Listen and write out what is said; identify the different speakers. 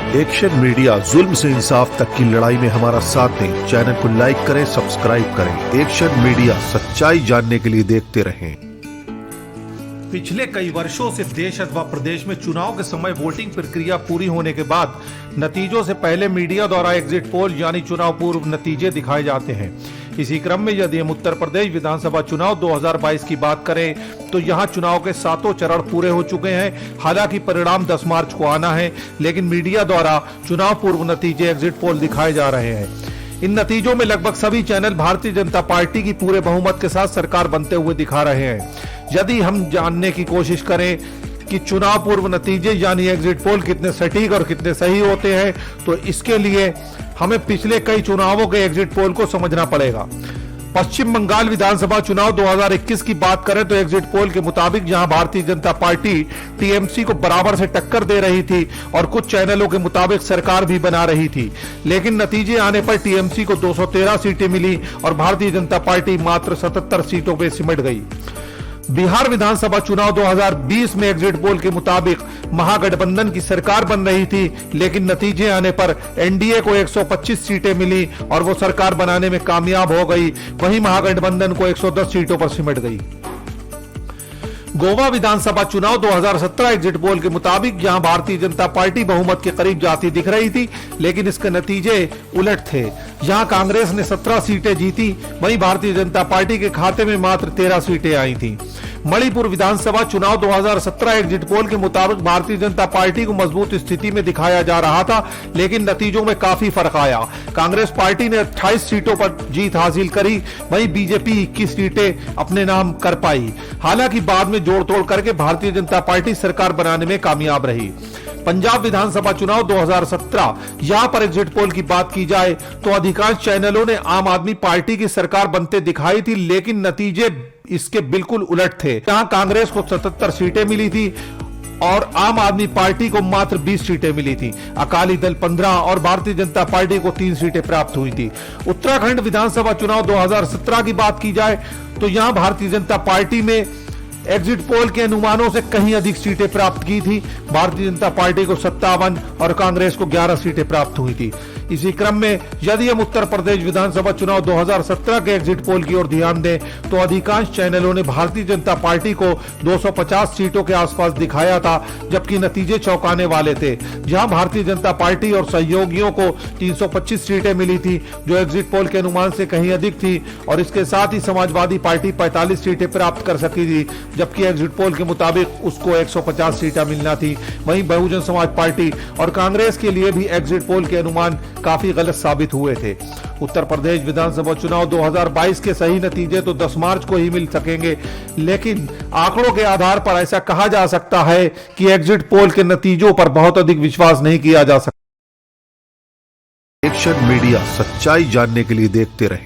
Speaker 1: Action media, जुल्म से इंसाफ तक की लड़ाई में हमारा साथ दें। चैनल को लाइक करें, सब्सक्राइब करें। एक्शन मीडिया, सच्चाई जानने के लिए देखते रहें।
Speaker 2: पिछले कई वर्षों से देश अथवा प्रदेश में चुनाव के समय वोटिंग प्रक्रिया पूरी होने के बाद नतीजों से पहले मीडिया द्वारा एग्जिट पोल यानी चुनाव पूर्व नतीजे दिखाए जाते हैं। इसी क्रम में यदि हम उत्तर प्रदेश विधानसभा चुनाव 2022 की बात करें तो यहां चुनाव के 7 चरण पूरे हो चुके हैं। हालांकि परिणाम 10 मार्च को आना है, लेकिन मीडिया द्वारा चुनाव पूर्व नतीजे एग्जिट पोल दिखाए जा रहे हैं। इन नतीजों में लगभग सभी चैनल भारतीय जनता पार्टी की पूरे बहुमत के साथ सरकार बनते हुए दिखा रहे हैं। यदि हम जानने की कोशिश करें कि चुनाव पूर्व नतीजे यानी एग्जिट पोल कितने सटीक और कितने सही होते हैं, तो इसके लिए हमें पिछले कई चुनावों के एग्जिट पोल को समझना पड़ेगा। पश्चिम बंगाल विधानसभा चुनाव 2021 की बात करें तो एग्जिट पोल के मुताबिक जहां भारतीय जनता पार्टी टीएमसी को बराबर से टक्कर दे रही थी और कुछ चैनलों के मुताबिक सरकार भी बना रही थी, लेकिन नतीजे आने पर टीएमसी को 213 सीटें मिली और भारतीय जनता पार्टी मात्र 77 सीटों पर सिमट गई। बिहार विधानसभा चुनाव 2020 में एग्जिट पोल के मुताबिक महागठबंधन की सरकार बन रही थी, लेकिन नतीजे आने पर एनडीए को 125 सीटें मिली और वो सरकार बनाने में कामयाब हो गई। वहीं महागठबंधन को 110 सीटों पर सिमट गई। गोवा विधानसभा चुनाव 2017 एग्जिट पोल के मुताबिक जहां भारतीय जनता पार्टी बहुमत के करीब जाती दिख रही थी, लेकिन इसके नतीजे उलट थे। जहां कांग्रेस ने 17 सीटें जीती, वहीं भारतीय जनता पार्टी के खाते में मात्र 13 सीटें आई थीं। मणिपुर विधानसभा चुनाव 2017 एग्जिट पोल के मुताबिक भारतीय जनता पार्टी को मजबूत स्थिति में दिखाया जा रहा था, लेकिन नतीजों में काफी फर्क आया। कांग्रेस पार्टी ने 28 सीटों पर जीत हासिल करी, वहीं बीजेपी 21 सीटें अपने नाम कर पाई। हालांकि बाद में जोड़ तोड़ करके भारतीय जनता पार्टी सरकार बनाने में कामयाब रही। पंजाब विधानसभा चुनाव 2017, यहां पर एग्जिट पोल की बात की जाए तो अधिकांश चैनलों ने आम आदमी पार्टी की सरकार बनते दिखाई थी, लेकिन नतीजे इसके बिल्कुल उलट थे। यहां कांग्रेस को 77 सीटें मिली थी और आम आदमी पार्टी को मात्र 20 सीटें मिली थी। अकाली दल 15 और भारतीय जनता पार्टी को 3 सीटें प्राप्त हुई थी। उत्तराखंड विधानसभा चुनाव 2017 की बात की जाए तो यहां भारतीय जनता पार्टी में एग्जिट पोल के अनुमानों से कहीं अधिक सीटें प्राप्त की थी। भारतीय जनता पार्टी को 57 और कांग्रेस को 11 सीटें प्राप्त हुई थी। इसी क्रम में यदि हम उत्तर प्रदेश विधानसभा चुनाव 2017 के एग्जिट पोल की ओर ध्यान दें तो अधिकांश चैनलों ने भारतीय जनता पार्टी को 250 सीटों के आसपास दिखाया था, जबकि नतीजे चौंकाने वाले थे। जहां भारतीय जनता पार्टी और सहयोगियों को 325 सीटें मिली थी, जो एग्जिट पोल के अनुमान से कहीं अधिक थी, और इसके साथ ही समाजवादी पार्टी 45 सीटें प्राप्त कर सकी थी, जबकि एग्जिट पोल के मुताबिक उसको 150 सीटें मिलना थी। वहीं बहुजन समाज पार्टी और कांग्रेस के लिए भी एग्जिट पोल के अनुमान काफी गलत साबित हुए थे। उत्तर प्रदेश विधानसभा चुनाव 2022 के सही नतीजे तो 10 मार्च को ही मिल सकेंगे, लेकिन आंकड़ों के आधार पर ऐसा कहा जा सकता है कि एग्जिट पोल के नतीजों पर बहुत अधिक विश्वास नहीं किया जा सकता।
Speaker 1: एक्शन मीडिया, सच्चाई जानने के लिए देखते रहें।